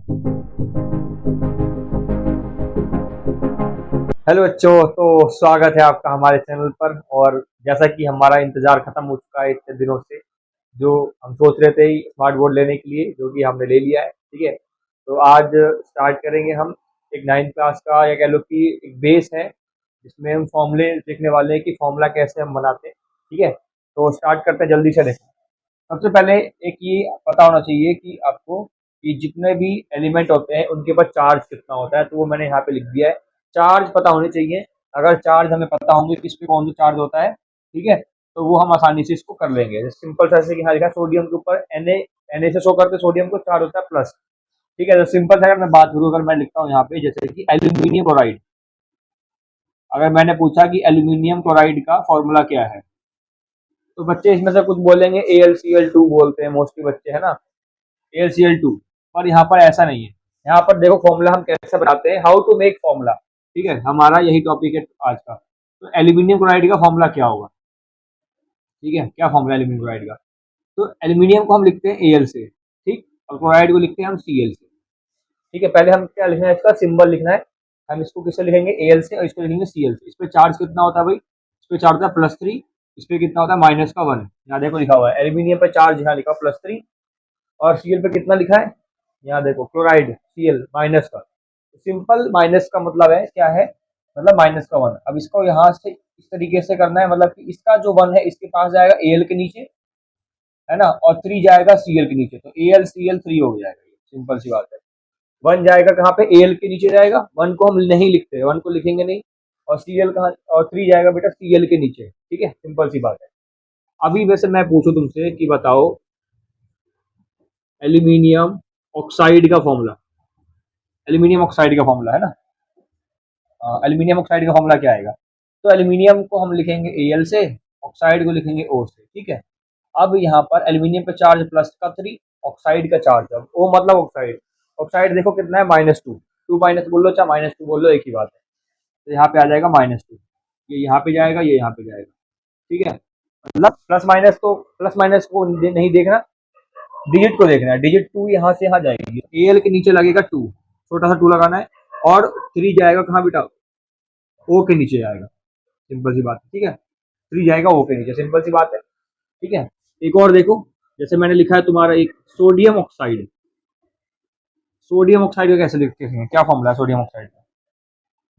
Hello बच्चों, तो स्वागत है आपका हमारे चैनल पर। और जैसा कि हमारा इंतज़ार ख़त्म हो चुका है इतने दिनों से, जो हम सोच रहे थे स्मार्ट बोर्ड लेने के लिए, जो कि हमने ले लिया है। ठीक है, तो आज स्टार्ट करेंगे हम एक 9th क्लास का, या कह लो कि एक बेस है जिसमें हम फॉर्मूले देखने वाले हैं कि फॉर्मूला कैसे हम बनाते हैं। ठीक है, तो स्टार्ट करते हैं जल्दी से। देखो, सबसे पहले एक ये पता होना चाहिए कि आपको कि जितने भी एलिमेंट होते हैं उनके पास चार्ज कितना होता है, तो वो मैंने यहाँ पे लिख दिया है। चार्ज पता होने चाहिए। अगर चार्ज हमें पता होंगे किस पे कौन सा चार्ज होता है, ठीक है, तो वो हम आसानी से इसको कर लेंगे। जैसे सिंपल सा, जैसे कि यहाँ लिखा है सोडियम के ऊपर Na से शो करते सोडियम को चार्ज होता है प्लस। ठीक है, तो सिंपल से अगर मैं बात करूँ, अगर मैं लिखता हूँ यहाँ पे जैसे कि एल्यूमिनियम क्लोराइड, अगर मैंने पूछा कि एल्यूमिनियम क्लोराइड का फॉर्मूला क्या है, तो बच्चे इसमें से कुछ बोलेंगे AlCl2 बोलते हैं मोस्टली बच्चे, है ना, AlCl2। पर यहाँ पर ऐसा नहीं है। यहाँ पर देखो फॉर्मूला हम कैसे बनाते हैं, हाउ टू मेक फॉर्मूला। ठीक है, हमारा यही टॉपिक है आज का। तो एल्यूमिनियम क्लोराइड का फॉर्मूला क्या होगा? ठीक है, क्या फॉर्मूला एल्यूमिनियम क्लोराइड का? तो एल्यूमिनियम को हम लिखते हैं Al से, ठीक, और क्लोराइड को लिखते हैं हम Cl से। ठीक है, पहले हम क्या लिखना है, इसका सिंबल लिखना है। हम इसको किससे लिखेंगे? Al से, और इसको लिखेंगे Cl से। इस पे चार्ज कितना होता है भाई? इस पे चार्ज होता है +3। इस पे कितना होता है? -1। यहाँ देखो लिखा हुआ है एल्यूमिनियम पे चार्ज, यहाँ लिखा +3। और Cl पे कितना लिखा है? यहाँ देखो क्लोराइड Cl माइनस का। सिंपल माइनस का मतलब है क्या है? मतलब -1। अब इसको यहाँ से इस तरीके से करना है, मतलब कि इसका जो 1 है इसके पास जाएगा Al के नीचे, है ना, और 3 जाएगा Cl के नीचे, तो AlCl3 हो जाएगा। सिंपल सी बात है। 1 जाएगा कहाँ पे? Al के नीचे जाएगा। 1 को हम नहीं लिखते, 1 को लिखेंगे नहीं। और Cl कहाँ, और 3 जाएगा बेटा Cl के नीचे। ठीक है, सिंपल सी बात है। अभी वैसे मैं पूछूं तुमसे कि बताओ एल्यूमिनियम ऑक्साइड का फॉर्मूला। एल्यूमिनियम ऑक्साइड का फॉर्मूला है ना, एल्यूमिनियम ऑक्साइड का फॉर्मूला क्या आएगा? तो एल्यूमिनियम को हम लिखेंगे Al से, ऑक्साइड को लिखेंगे O से। ठीक है, अब यहाँ पर एल्यूमिनियम पे चार्ज +3, ऑक्साइड का चार्ज, अब O मतलब ऑक्साइड। ऑक्साइड देखो कितना है? -2। 2 माइनस बोल लो चाहे -2 बोल लो, एक ही बात है। तो यहाँ पे आ जाएगा -2। ये यहाँ पे जाएगा, ये यहाँ पे जाएगा। ठीक है, मतलब प्लस माइनस, तो प्लस माइनस को नहीं देखना, डिजिट को देखना है। डिजिट 2 यहाँ से यहाँ जाएगी, Al के नीचे लगेगा 2, छोटा सा 2 लगाना है। और 3 जाएगा कहाँ बेटा? O के नीचे जाएगा। सिंपल सी बात है। ठीक है, 3 जाएगा O के नीचे, सिंपल सी बात है। ठीक है, एक और देखो, जैसे मैंने लिखा है तुम्हारा एक सोडियम ऑक्साइड। सोडियम ऑक्साइड को कैसे लिखते हैं, क्या फॉर्मूला है सोडियम ऑक्साइड का?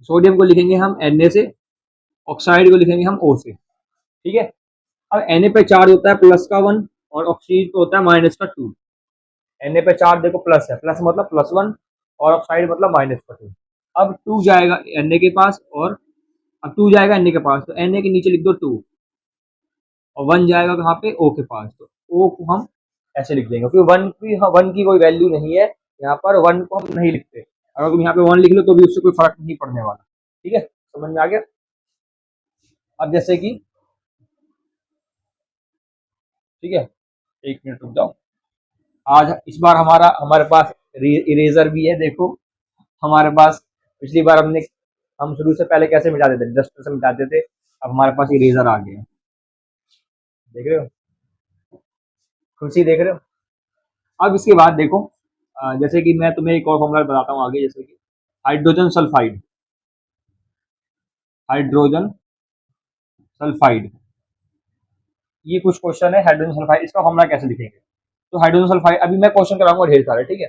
सोडियम को लिखेंगे हम Na से, ऑक्साइड को लिखेंगे हम O से। ठीक है, अब Na पे चार्ज होता है +1, और ऑक्सीजन पे होता है -2। Na पे चार्ज देखो प्लस है, प्लस मतलब +1, और ऑक्साइड मतलब -2। अब 2 जाएगा Na के पास, और अब 2 जाएगा Na के पास, तो Na के नीचे लिख दो 2, और 1 जाएगा कहाँ पे? O के पास, तो O को हम ऐसे लिख देंगे, क्योंकि 1 की कोई वैल्यू नहीं है यहाँ पर, 1 को हम नहीं लिखते। अगर तुम यहाँ पे 1 लिख लो तो भी उससे कोई फर्क नहीं पड़ने वाला। ठीक है, समझ में आ गया? अब जैसे कि, ठीक है, एक मिनट रुक जाओ। आज इस बार हमारे पास इरेजर भी है। देखो हमारे पास, पिछली बार हम शुरू से पहले कैसे मिटाते थे? डस्टर से मिटाते थे। अब हमारे पास इरेजर आ गए हैं, देख रहे हो? खुशी देख रहे हो? अब इसके बाद देखो, जैसे कि मैं तुम्हें एक और फॉर्मूला बताता हूँ आगे, जैसे कि हाइड्रोजन सल्फाइड। हाइड्रोजन सल्फाइड, ये कुछ क्वेश्चन है। हाइड्रोजन सल्फाइड, इसका फॉर्मूला कैसे लिखेंगे? तो हाइड्रोजन सल्फाइड, अभी मैं क्वेश्चन कराऊंगा ढेर सारे। ठीक है,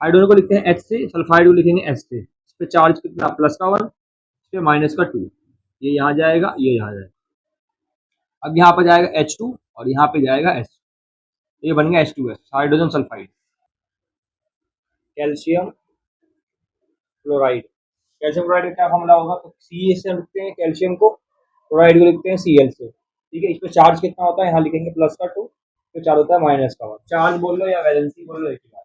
हाइड्रोजन को लिखते हैं H से, सल्फाइड को लिखेंगे S से। इस पे चार्ज कितना? +1, इस पे -2। ये यहाँ जाएगा, ये यहाँ जाएगा। अब यहाँ पर जाएगा H2, और यहाँ पे जाएगा H, ये बन गया H2S, hydrogen sulphide. Calcium chloride, calcium chloride का क्या फॉर्मूला होगा? तो Ca से हम लिखते हैं कैल्शियम को, क्लोराइड को लिखते हैं Cl से। ठीक है, इस पे चार्ज कितना होता है? यहाँ लिखेंगे +2, तो चार्ज होता है -1। चार्ज बोल लो या वैलेंसी बोल लो, एक ही बात।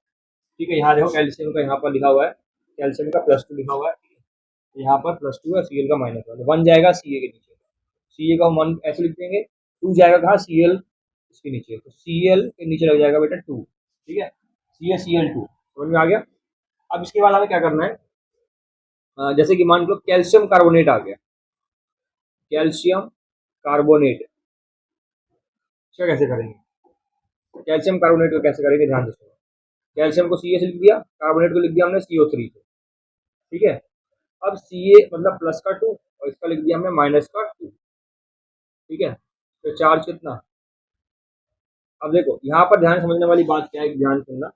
ठीक है, यहाँ देखो कैल्शियम का यहाँ पर लिखा हुआ है, कैल्शियम का +2 लिखा हुआ है। यहाँ पर +2 है, Cl का -1। 1 जाएगा Ca के नीचे, Ca का 1 ऐसे लिख देंगे। 2 जाएगा कहाँ? Cl इसके नीचे, तो Cl के नीचे लग जाएगा बेटा 2। ठीक है, CaCl2, समझ में आ गया? अब इसके बाद हमें क्या करना है, जैसे कि मान लो कैल्शियम कार्बोनेट आ गया। कैल्शियम कार्बोनेट, इसका कैसे करेंगे? कैल्शियम कार्बोनेट को कैसे करेंगे, ध्यान से सुनो। कैल्शियम को सी ए से लिख दिया, कार्बोनेट को लिख दिया हमने CO3 से। ठीक है, अब सी ए मतलब प्लस का 2 और इसका लिख दिया हमने माइनस का 2। ठीक है, तो चार्ज कितना, अब देखो यहाँ पर ध्यान समझने वाली बात क्या है, ध्यान सुनना।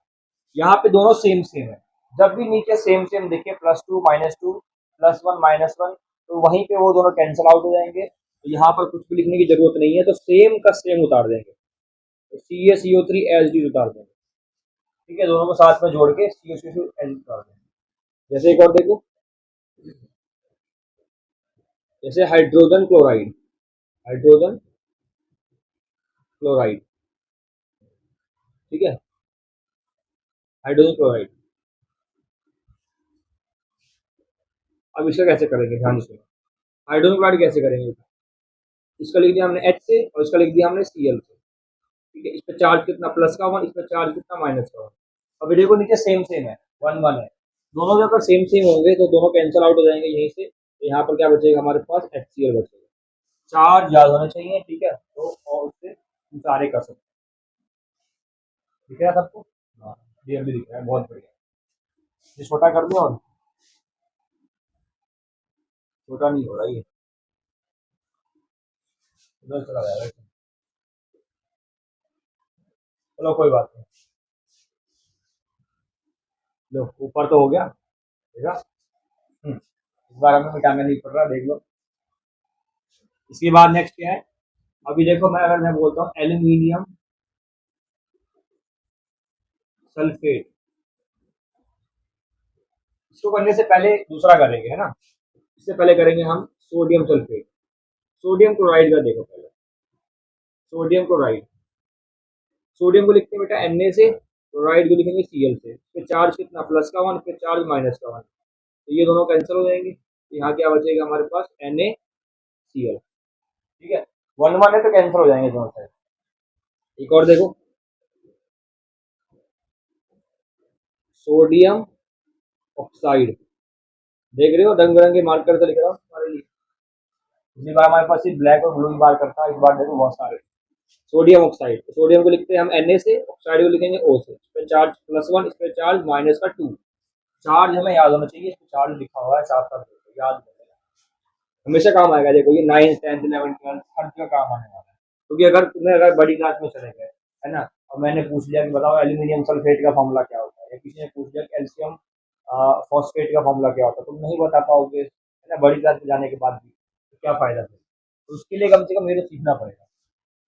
यहाँ पे दोनों सेम सेम है, जब भी नीचे सेम सेम देखे (+2 -2 +1 -1), तो वहीं पे वो दोनों कैंसिल आउट हो जाएंगे। तो यहाँ पर कुछ भी लिखने की जरूरत नहीं है, तो सेम का सेम उतार देंगे, तो CaCO3 एज इट इज उतार देंगे। ठीक है, दोनों को साथ में जोड़ के CaCO3 एज इट उतार देंगे। जैसे एक और देखो, जैसे हाइड्रोजन क्लोराइड, हाइड्रोजन क्लोराइड, ठीक है, हाइड्रोजन क्लोराइड। अब इसका कैसे करेंगे, ध्यान से। हाइड्रोजन क्लोराइड कैसे करेंगे, इसका लिख दिया हमने H से और इसका लिख दिया हमने Cl से। ठीक है, इस पे चार्ज कितना प्लस का 1, इस पे चार्ज कितना माइनस का 1। अब देखो नीचे सेम सेम है, 1 1 है, दोनों जब सेम सेम होंगे तो दोनों कैंसिल आउट हो जाएंगे यहीं से। तो यहाँ पर क्या बचेगा हमारे पास, HCl बचेगा। चार्ज याद होने चाहिए, ठीक है, तो और उससे सारे कर सकते हैं। दिख रहा है सबको, हाँ क्लियरली दिख रहा है, बहुत बढ़िया। ये छोटा कर दिया, और छोटा नहीं हो रहा ये, उधर चला जाएगा। चलो कोई बात नहीं, लो ऊपर तो हो गया, देखा। इस बार हमें मिटाना नहीं पड़ रहा, देख लो। इसके बाद नेक्स्ट क्या है, अभी देखो मैं बोलता हूँ एल्यूमिनियम सल्फेट। इसको करने से पहले दूसरा करेंगे, है ना। इससे पहले करेंगे हम सोडियम सल्फेट। सोडियम क्लोराइड का देखो पहले, सोडियम क्लोराइड, सोडियम को लिखते हैं बेटा Na से, क्लोराइड को लिखेंगे Cl से। इसके चार्ज कितना प्लस का 1, इसके चार्ज माइनस का 1, तो ये दोनों कैंसिल हो जाएंगे। तो यहाँ क्या बचेगा हमारे पास, NaCl। ठीक है, 1 1 है तो कैंसिल हो जाएंगे दोनों साइड। एक और देखो, सोडियम ऑक्साइड, देख रहे हो रंग बिरंगे मार्कर से लिख रहा हूँ हमारे लिए। पिछली बार हमारे पास सिर्फ ब्लैक और ब्लू ही मार्कर था, इस बार देखो बहुत सारे। सोडियम ऑक्साइड, तो सोडियम को लिखते हैं हम Na से, ऑक्साइड को लिखेंगे O से। इस पे चार्ज +1, इस पे चार्ज माइनस का 2। चार्ज हमें याद होना चाहिए, इस पे चार्ज लिखा हुआ है साफ साफ, याद रखेगा, हमेशा काम आएगा। देखो ये 9th 10th 11th 12th हर जगह काम आने वाला है। क्योंकि अगर तुम्हें अगर बड़ी क्लास में चले गए, है ना, और मैंने पूछ लिया कि बताओ एल्यूमिनियम सल्फेट का फॉर्मूला क्या होता है, या किसी ने पूछ लिया कैल्शियम फॉस्फेट का फॉर्मूला क्या होता है, तुम नहीं बता पाओगे, है ना, बड़ी क्लास में जाने के बाद भी, तो क्या फायदा फिर। तो उसके लिए कम से कम मेरे सीखना पड़ेगा।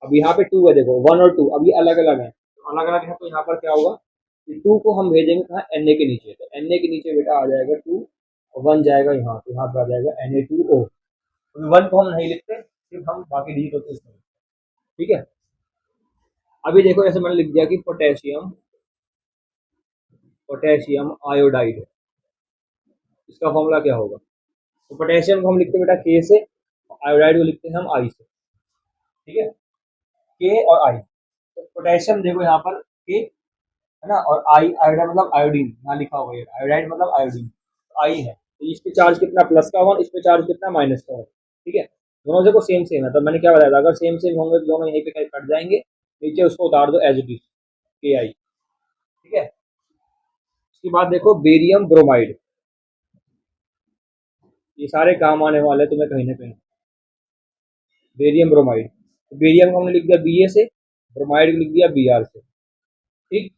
अब यहाँ पे 2 है, देखो 1 और 2, अब ये अलग अलग है, तो अलग अलग है, तो यहाँ पर क्या होगा कि 2 को हम भेजेंगे कहाँ, Na के नीचे, तो Na के नीचे बेटा आ जाएगा 2, और 1 जाएगा यहाँ, तो यहाँ पे आ जाएगा Na2O। तो 1 को हम नहीं लिखते, सिर्फ हम बाकी डिजिट होते हैं उसमें। ठीक है, अभी देखो जैसे मैंने लिख दिया कि पोटेशियम, पोटेशियम आयोडाइड, इसका फॉर्मूला क्या होगा। तो पोटेशियम को हम लिखते हैं बेटा K से, आयोडाइड को लिखते हैं हम I से। ठीक है, K और I, तो पोटेशियम देखो यहाँ पर K, है ना, और आई, आयोडाइड मतलब आयोडीन, यहाँ लिखा हुआ है आयोडाइड मतलब आयोडीन, आई है। तो इस पे चार्ज कितना प्लस का 1, इस पे चार्ज कितना माइनस का 1। ठीक है, दोनों देखो सेम सेम है, तो मैंने क्या बताया था, अगर सेम सेम होंगे तो दोनों यहीं पे कट जाएंगे, नीचे उसको उतार दो एज इट इज, Ki। ठीक है, उसके बाद देखो बेरियम ब्रोमाइड, ये सारे काम आने वाले हैं तुम्हें कहीं ना कहीं। बेरियम ब्रोमाइड, तो बेरियम को हमने लिख दिया Ba से, ब्रोमाइड को लिख दिया Br से। ठीक,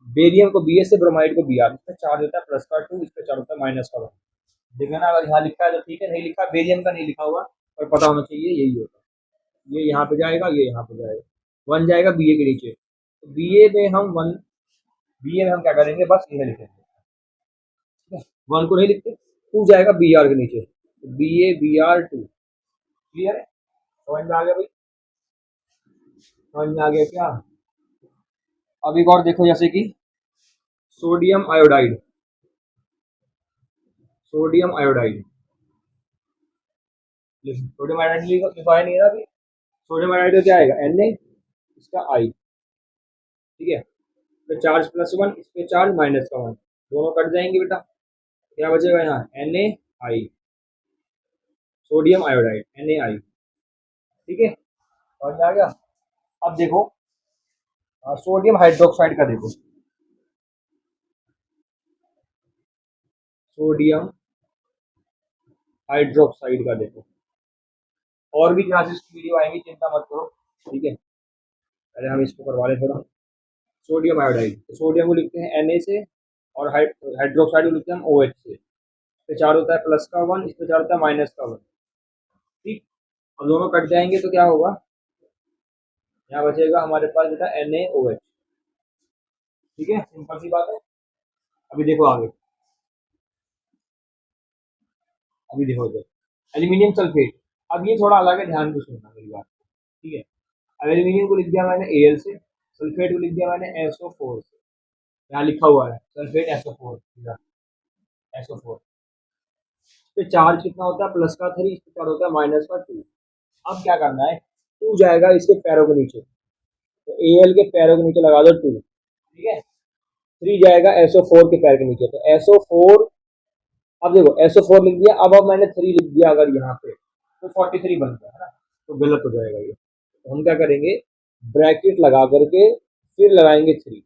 बेरियम को Bs से, ब्रोमाइड को Br, इसमें चार्ज होता है प्लस का 2, इस पे चार्ज होता है माइनस का 1। देखना ना, अगर यहाँ लिखा है तो ठीक है, नहीं लिखा, बेरियम का नहीं लिखा हुआ, पर पता होना चाहिए यही होगा। ये यहाँ पे जाएगा, ये यहाँ पे जाएगा, 1 जाएगा Ba के नीचे, तो Ba में हम 1, Ba में हम क्या करेंगे, बस ये लिखेंगे, ठीक है, 1 को नहीं लिखते, 2 जाएगा Br के नीचे, तो BaBr2। क्लियर है, समझ में आ गया भाई, समझ में आ गया क्या। अब एक और देखो, जैसे कि sodium iodide, sodium iodide, sodium iodide लिखा नहीं है ना अभी। सोडियम आयोडाइड का क्या आएगा, Na, इसका I। ठीक है, तो चार्ज +1, इस पे चार्ज माइनस का 1, दोनों कट जाएंगे बेटा, क्या बचेगा यहाँ, NaI, सोडियम आयोडाइड NaI। ठीक है, समझ में आ गया। अब देखो सोडियम हाइड्रोक्साइड का देखो, सोडियम हाइड्रोक्साइड का देखो। और भी क्लासेस की वीडियो आएंगी, चिंता मत करो, ठीक है। पहले हम इसको करवा लें थोड़ा। सोडियम आयोडाइड, सोडियम को लिखते हैं Na से, और हाइड्रोक्साइड को लिखते हैं हम OH से। इस पे चार होता है प्लस का वन, इस पे चार होता है माइनस का वन, ठीक। अब दोनों कट जाएंगे तो क्या होगा, यहाँ बचेगा हमारे पास बेटा NaOH, ठीक है, सिंपल सी बात है। अभी देखो आगे, अभी देखो इधर एल्यूमिनियम सल्फेट। अब ये थोड़ा अलग है, ध्यान से सुनना मेरी बात, ठीक है। अब एल्यूमिनियम को लिख दिया मैंने Al से, सल्फेट को लिख दिया मैंने SO4 से। यहाँ लिखा हुआ है सल्फेट SO4, SO4 पे चार्ज कितना होता है प्लस का 3, इस पे चार्ज होता है माइनस का 2। अब क्या करना है, 2 जाएगा इसके पैरों के नीचे, तो Al के पैरों के नीचे लगा दो 2, ठीक है। 3 जाएगा SO4 के पैर के नीचे, तो SO4, अब देखो SO4 लिख दिया, अब मैंने 3 लिख दिया अगर यहाँ पे, तो 43 बन गया है ना, तो गलत हो जाएगा ये। तो हम क्या करेंगे, ब्रैकेट लगा करके फिर लगाएंगे 3,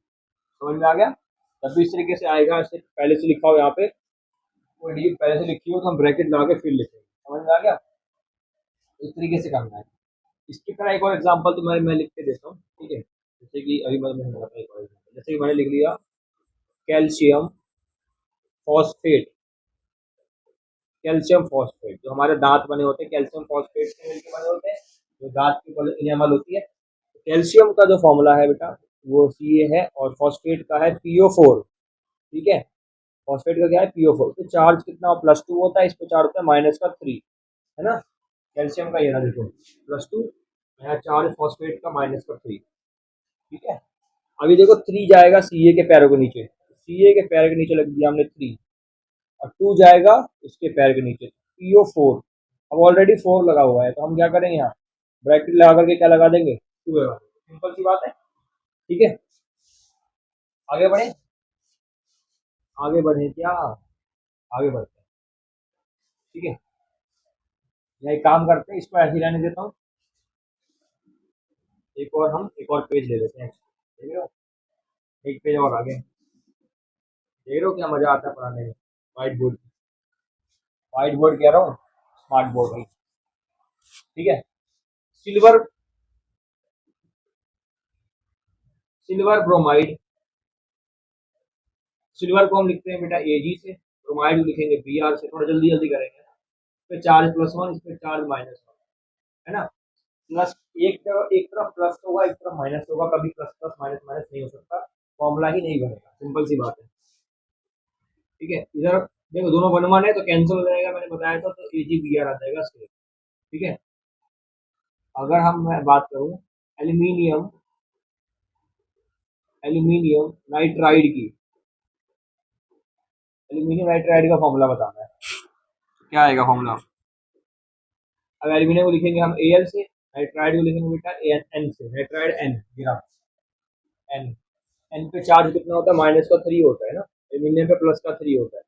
समझ में आ गया। तब भी इस तरीके से आएगा, ऐसे पहले से लिखा हो यहाँ पे, कोई डिजिट पहले से लिखी हो तो हम ब्रैकेट लगा के फिर लिखेंगे, समझ में आ गया। इस तरीके से करना है। इसकी तरह एक और एग्जांपल तो मैं लिख के देता हूँ, ठीक है। जैसे कि अभी मैंने बताया एक और example, जैसे कि मैंने लिख लिया कैल्शियम फॉस्फेट, कैल्शियम फॉस्फेट, जो हमारे दांत बने होते हैं कैल्शियम फॉस्फेट से मिलकर बने होते हैं, जो दांत की इनेमल होती है। तो कैल्शियम का जो फॉर्मूला है बेटा वो Ca है, और फॉस्फेट का है PO4, ठीक है। फॉस्फेट का क्या है PO4, तो चार्ज कितना +2 होता है, इस पे चार्ज होता है -3, है ना। कैल्शियम का ये ना देखो +2, यहाँ चार्ज फॉस्फेट का -3, ठीक है। अभी देखो 3 जाएगा Ca के पैरों के नीचे, Ca के पैर के नीचे लग दिया हमने 3, और 2 जाएगा इसके पैर के नीचे PO4। अब ऑलरेडी 4 लगा हुआ है, तो हम क्या करेंगे, यहाँ ब्रैकेट लगा करके क्या लगा देंगे 2 लगा देंगे, सिंपल सी बात है, ठीक है। आगे बढ़े, आगे बढ़े क्या, आगे बढ़ते हैं, ठीक है। या एक काम करते हैं, इसको ऐसे ही रहने देता हूँ, एक और पेज ले लेते हैं, देख रहे हो, एक पेज और आगे, देख रहे हो क्या मजा आता है पढ़ाने में। व्हाइट बोर्ड, व्हाइट बोर्ड कह रहा हूँ, स्मार्ट बोर्ड भाई, ठीक है। सिल्वर, सिल्वर ब्रोमाइड, सिल्वर को हम लिखते हैं बेटा Ag से, ब्रोमाइड को लिखेंगे Br से, थोड़ा जल्दी जल्दी करेंगे ना। इस पे चार्ज +1, इस पे चार्ज -1, है ना। प्लस, एक तरफ प्लस होगा, एक तरफ माइनस होगा, कभी प्लस प्लस माइनस माइनस नहीं हो सकता, फॉर्मूला ही नहीं बनेगा, सिंपल सी बात है, ठीक है। इधर देखो दोनों 1 1 है तो कैंसिल हो जाएगा, मैंने बताया था, तो Ag Br आ जाएगा स्क्वायर, ठीक है। अगर हम मैं बात करूं एल्यूमिनियम, एल्यूमिनियम नाइट्राइड की, एल्यूमिनियम नाइट्राइड का फॉर्मूला बताना है, क्या आएगा फॉर्मूला। अब एल्यूमिनियम को लिखेंगे हम Al से, नाइट्राइड को लिखेंगे बेटा N से, नाइट्राइड N गिरा, N, N पे चार्ज कितना होता है -3 होता है ना, एल्यूमिनियम पे प्लस का 3 होता है।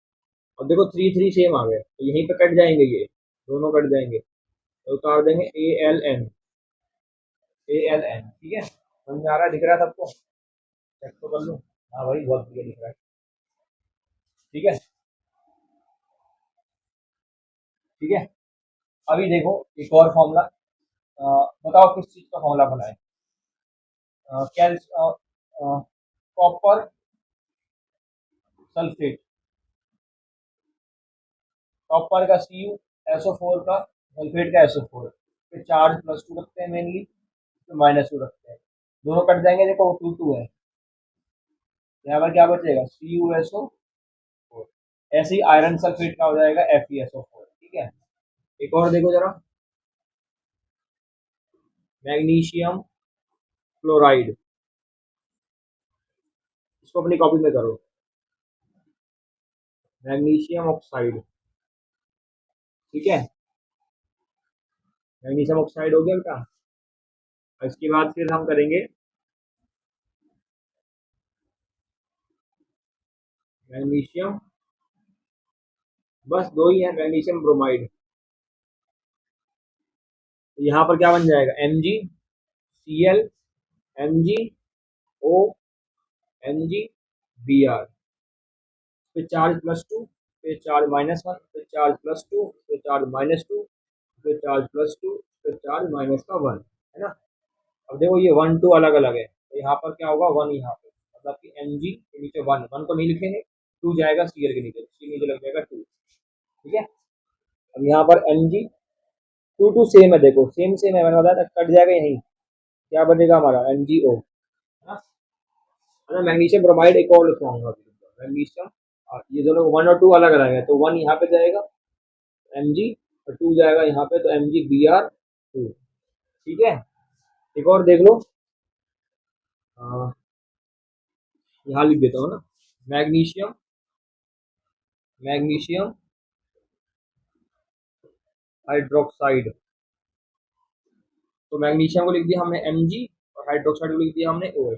अब देखो 3 3 सेम आ गए, तो यहीं पे कट जाएंगे, ये दोनों कट जाएंगे, तो उतार देंगे ALN, ALN, ठीक है। समझ में आ रहा है, दिख रहा है सबको, चेक तो कर लूँ, हाँ भाई बहुत बढ़िया दिख रहा है, ठीक है, ठीक है। अभी देखो एक और फॉर्मूला, बताओ किस चीज का फॉर्मूला बनाए, कैल कॉपर सल्फेट, कॉपर का Cu, SO4 का, सल्फेट का SO4, फिर चार्ज +2 रखते हैं मेनली, फिर -2 रखते हैं, दोनों कट जाएंगे, देखो 2 2 है, यहाँ पर क्या बचेगा CuSO4, ऐसे ही आयरन सल्फेट का हो जाएगा FeSO4, ठीक है। एक और देखो जरा, मैग्नीशियम क्लोराइड, इसको अपनी कॉपी में करो, मैग्नीशियम ऑक्साइड, ठीक है। मैग्नीशियम ऑक्साइड हो गया बेटा। इसके बाद फिर हम करेंगे मैग्नीशियम, बस दो ही है, मैग्नीशियम ब्रोमाइड, तो यहाँ पर क्या बन जाएगा MgCl, MgO, MgBr, फिर चार्ज +2, पे चार्ज -1, पे चार्ज +2, पे चार्ज -2, पे चार्ज +2, पे चार्ज माइनस का 1, है ना। अब देखो ये 1 2 अलग अलग है, तो यहाँ पर क्या होगा 1 यहाँ पे, मतलब कि Mg के नीचे 1 1 को नहीं लिखेंगे, 2 जाएगा Cl के नीचे, C नीचे लग जाएगा 2, ठीक है। अब यहाँ पर Mg 2 2 सेम है, देखो सेम सेम है, मैंने बताया था कट जाएगा यहीं, क्या बनेगा हमारा MgO, है ना। अगर मैग्नीशियम ब्रोमाइड एक और लिखवाऊंगा अभी, मैग्नीशियम, ये दोनों 1 और 2 अलग अलग है, तो 1 यहाँ पे जाएगा Mg, और 2 जाएगा यहाँ पे, तो MgBr2, ठीक है। एक और देख लो, यहाँ लिख देता हूँ ना, मैग्नीशियम, मैग्नीशियम हाइड्रोक्साइड, तो मैग्नीशियम को लिख दिया हमने Mg, और हाइड्रोक्साइड को लिख दिया हमने OH,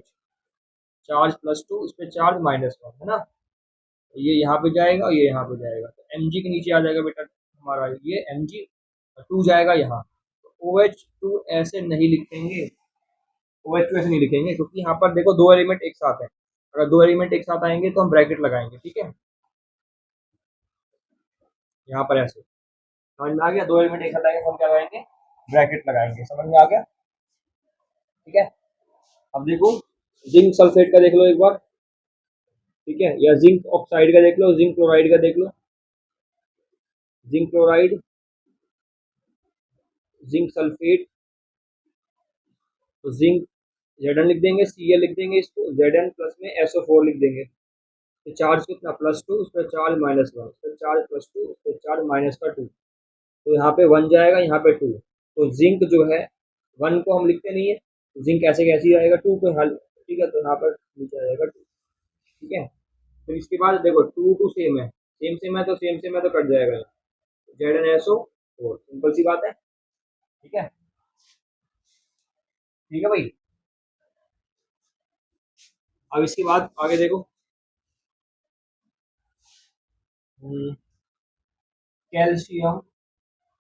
चार्ज +2, इस पे चार्ज -1, है ना। ये यहाँ पे जाएगा, ये यहाँ पे जाएगा, तो Mg के नीचे आ जाएगा बेटा हमारा ये Mg, और 2 जाएगा यहाँ, तो OH2 ऐसे नहीं लिखेंगे, OH2 ऐसे नहीं लिखेंगे, क्योंकि यहाँ पर देखो दो एलिमेंट एक साथ है, अगर दो एलिमेंट एक साथ आएंगे तो हम ब्रैकेट लगाएंगे, ठीक है। यहाँ पर ऐसे समझ में आ गया, दो एलिमेंट एक साथ आएंगे तो हम क्या लगाएंगे, ब्रैकेट लगाएंगे, समझ में आ गया, ठीक है। अब देखो जिंक सल्फेट का देख लो एक बार, ठीक है, या जिंक ऑक्साइड का देख लो, जिंक क्लोराइड का देख लो, जिंक क्लोराइड, जिंक सल्फेट, तो जिंक Zn लिख देंगे, Cl लिख देंगे, इसको Zn प्लस में SO4 लिख देंगे, तो चार्ज कितना +2, उस पर चार्ज -1, उस पर चार्ज +2, उस पर चार्ज -2, तो यहाँ पे 1 जाएगा, यहाँ पे 2, तो जिंक जो है 1 को हम लिखते नहीं है, तो जिंक ऐसे कैसे ही आएगा 2 को हल, ठीक है, तो यहाँ पर नीचे आ जाएगा 2, ठीक है। फिर इसके बाद देखो 2 2 सेम है, सेम सेम है तो सेम सेम है तो कट जाएगा, ZnSO4, सिंपल सी बात है, ठीक है, ठीक है भाई। अब इसके बाद आगे देखो, कैल्शियम,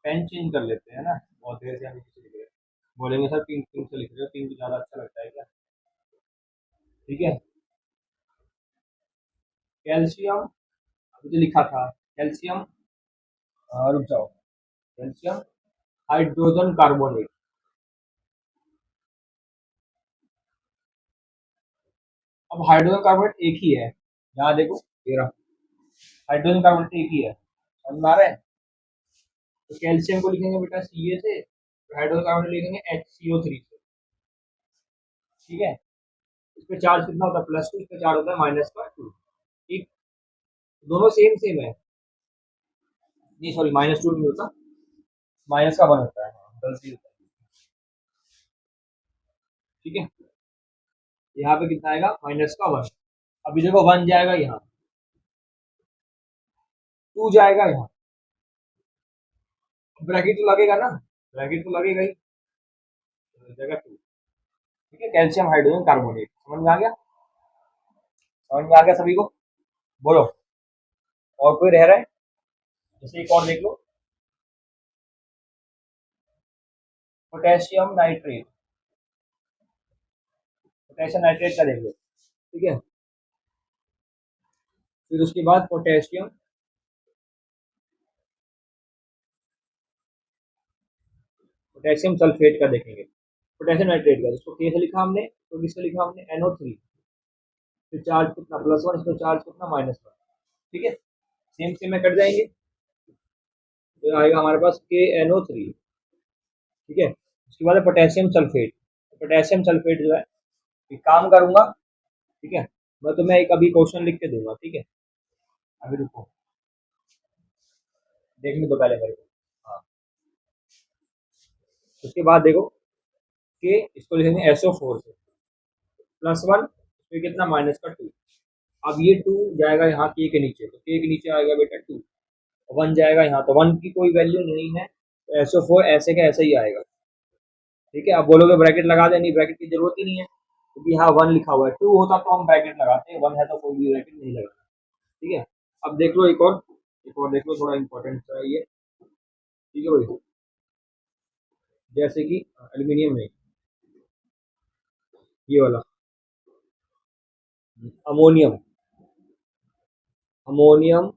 पेन चेंज कर लेते हैं ना, बहुत देर से हम इसे लिख रहे हैं, बोलेंगे सर पिंक पिंक से लिख रहे हो, पिंक ज़्यादा अच्छा लगता है क्या, ठीक है। कैल्शियम अभी तो लिखा था, कैल्शियम, रुक जाओ, कैल्शियम हाइड्रोजन कार्बोनेट, अब हाइड्रोजन कार्बोनेट एक ही है, यहाँ देखो ये रहा, हाइड्रोजन कार्बोनेट एक ही है, समझ में आ रहा है। तो कैल्शियम को लिखेंगे बेटा Ca से, तो हाइड्रोजन कार्बोनेट लिखेंगे HCO3 से, ठीक है। इस पे चार्ज कितना होता है +2, इस पे चार्ज होता है -2, ठीक, दोनों सेम सेम है, नहीं सॉरी -2 नहीं होता, माइनस का 1 होता है, हाँ, गलती होता है, ठीक है। यहाँ पे कितना आएगा -1, अभी देखो 1 जाएगा यहाँ, 2 जाएगा यहाँ, ब्रैकेट तो लगेगा ना, ब्रैकेट तो लगेगा ही, तो जगह 2, ठीक है, कैल्शियम हाइड्रोजन कार्बोनेट, समझ में आ गया, समझ में आ गया सभी को, बोलो और कोई रह रहा है, जैसे एक और देख लो, पोटेशियम नाइट्रेट, पोटेशियम नाइट्रेट का देख लो, ठीक है। फिर उसके बाद पोटेशियम, पोटेशियम सल्फेट का देखेंगे, पोटेशियम नाइट्रेट का, इसको कैसे लिखा हमने, तो किससे लिखा हमने NO3, फिर चार्ज कितना +1, इसमें चार्ज कितना -1, ठीक है, सेम सेम में कट जाएंगे, तो आएगा हमारे पास KNO3, ठीक है। उसके बाद है पोटेशियम सल्फेट, पोटेशियम सल्फेट जो है, एक काम करूंगा, ठीक है, मैं तुम्हें एक अभी क्वेश्चन लिख के दूंगा, ठीक है, अभी रुको, देखने दो पहले मेरे को, हाँ, उसके बाद देखो कि इसको लिखेंगे SO4 से, +1, फिर कितना -2, अब ये 2 जाएगा यहाँ के नीचे, तो के नीचे आएगा बेटा 2, 1 जाएगा यहाँ, तो 1 की कोई वैल्यू नहीं है, तो SO4 ऐसे का ऐसे ही आएगा, ठीक है। अब बोलोगे ब्रैकेट लगा दे, नहीं ब्रैकेट की जरूरत ही नहीं है, क्योंकि यहाँ 1 लिखा हुआ है, 2 होता तो हम ब्रैकेट लगाते, 1 है तो कोई भी ब्रैकेट नहीं लगा, ठीक है। अब देख लो एक और देख लो, थोड़ा इंपॉर्टेंट है ये, ठीक है भाई, जैसे कि एल्यूमिनियम में ये वाला ammonium, ammonium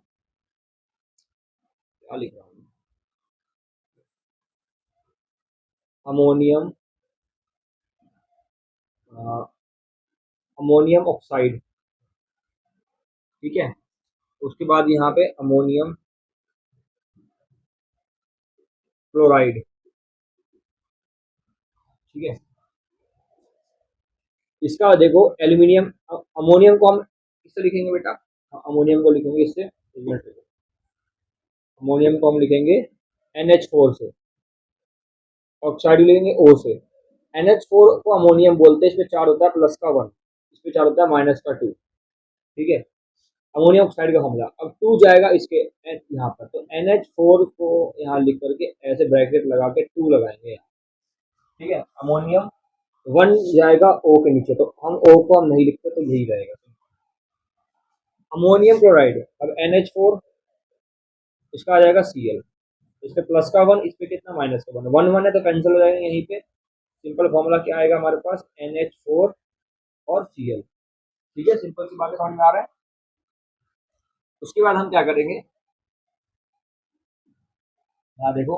ammonium ammonium oxide, ठीक है। उसके बाद यहाँ पे अमोनियम क्लोराइड, ठीक है। इसका देखो एल्यूमिनियम, अमोनियम को हम किससे लिखेंगे बेटा? अमोनियम को लिखेंगे इससे, अमोनियम को हम लिखेंगे NH4 से, ऑक्साइड लिखेंगे O से। NH4 को अमोनियम बोलते हैं, इसमें चार होता है प्लस का 1, इसमें चार होता है माइनस का 2, ठीक है। अमोनियम ऑक्साइड का फॉर्मूला, अब 2 जाएगा इसके यहाँ पर, तो NH4 को यहाँ लिख करके ऐसे ब्रैकेट लगा के 2 लगाएंगे, ठीक है। अमोनियम 1 जाएगा O के नीचे, तो हम O को हम नहीं लिखते, तो यही रहेगा अमोनियम क्लोराइड। अब NH4 इसका आ जाएगा Cl, इस पे प्लस का 1, इस पे कितना माइनस का 1, 1 1 है तो कैंसिल हो जाएगा यहीं पे। सिंपल फॉर्मूला क्या आएगा हमारे पास? NH4 और Cl, ठीक है। सिंपल सी बातें समझ में आ रहा है। उसके बाद हम क्या करेंगे, यहाँ देखो,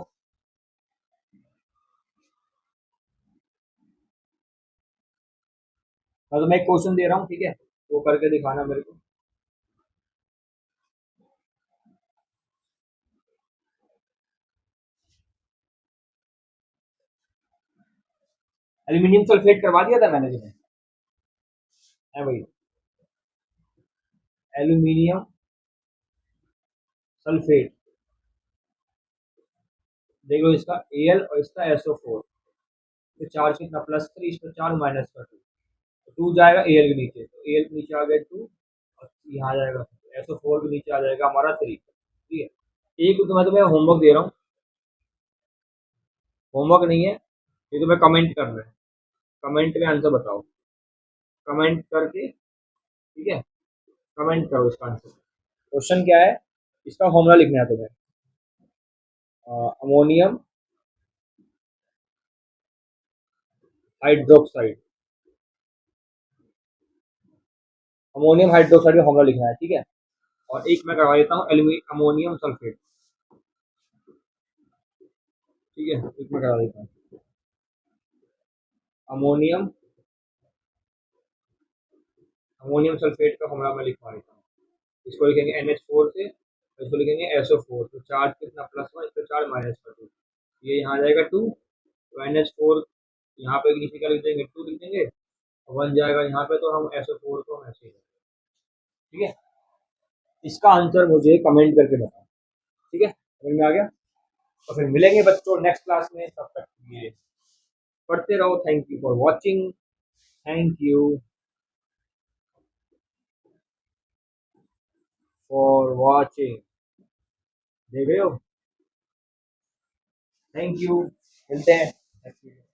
मैं तुम्हें एक क्वेश्चन दे रहा हूँ, ठीक है, वो करके दिखाना मेरे को। एल्यूमिनियम सल्फेट करवा दिया था मैंने तुम्हें, है भाई, एल्यूमिनियम सल्फेट, देख लो इसका Al और इसका SO4, तो चार्ज कितना +3, इसमें चार्ज -2, तो 2 जाएगा Al के नीचे, तो Al के नीचे आ गया 2, और यहाँ आ जाएगा SO4 के नीचे आ जाएगा हमारा 3, ठीक है। एक तो मैं तुम्हें होमवर्क दे रहा हूँ, होमवर्क नहीं है ये, तुम्हें कमेंट करना है, कमेंट में आंसर बताओ, कमेंट करके, ठीक है, कमेंट करो इसका आंसर। क्वेश्चन क्या है, इसका फॉर्मूला लिखना है तुम्हें, अमोनियम हाइड्रोक्साइड, अमोनियम हाइड्रोक्साइड का फॉर्मूला लिखना है, ठीक है। और एक मैं करवा देता हूँ अमोनियम सल्फेट, ठीक है, एक मैं करवा देता हूँ अमोनियम अमोनियम सल्फेट का फॉर्मूला मैं लिखवा देता हूँ। इसको लिखेंगे NH4 से, इसको लिखेंगे SO4, तो चार्ज कितना +1, इस पर चार्ज -2, ये यहाँ आ जाएगा 2, तो NH4 यहाँ पे नीचे क्या लिख देंगे, 2 लिख देंगे, 1 जाएगा यहाँ पे, तो हम SO4 को हम ऐसे ही, ठीक है। इसका आंसर मुझे कमेंट करके बताओ, ठीक है, समझ में आ गया? तो फिर मिलेंगे बच्चों नेक्स्ट क्लास में, तब तक के लिए पढ़ते रहो। Thank you for watching, thank you for watching, देख रहे हो, थैंक यू, मिलते हैं नेक्स्ट वीडियो।